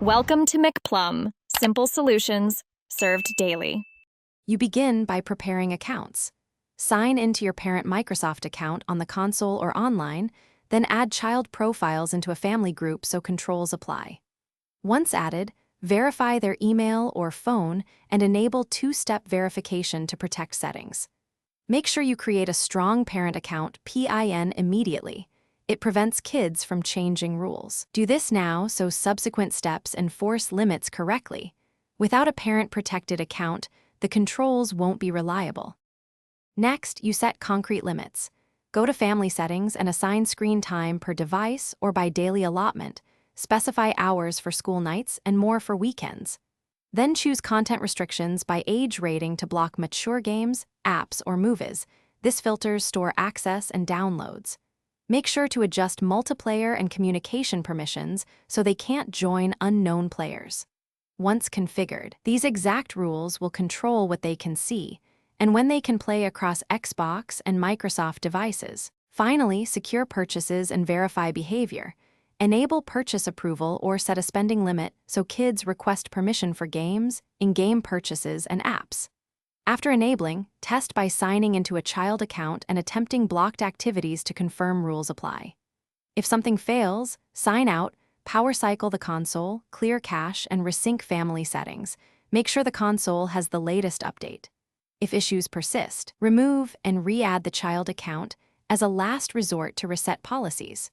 Welcome to McPlum, simple solutions served daily. You begin by preparing accounts. Sign into your parent Microsoft account on the console or online, then add child profiles into a family group so controls apply. Once added, verify their email or phone and enable two-step verification to protect settings. Make sure you create a strong parent account PIN immediately. It prevents kids from changing rules. Do this now so subsequent steps enforce limits correctly. Without a parent-protected account, the controls won't be reliable. Next, you set concrete limits. Go to Family Settings and assign screen time per device or by daily allotment. Specify hours for school nights and more for weekends. Then choose content restrictions by age rating to block mature games, apps, or movies. This filters store access and downloads. Make sure to adjust multiplayer and communication permissions so they can't join unknown players. Once configured, these exact rules will control what they can see and when they can play across Xbox and Microsoft devices. Finally, secure purchases and verify behavior. Enable purchase approval or set a spending limit so kids request permission for games, in-game purchases, and apps. After enabling, test by signing into a child account and attempting blocked activities to confirm rules apply. If something fails, sign out, power cycle the console, clear cache, and resync family settings. Make sure the console has the latest update. If issues persist, remove and re-add the child account as a last resort to reset policies.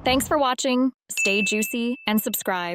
Thanks for watching. Stay juicy and subscribe.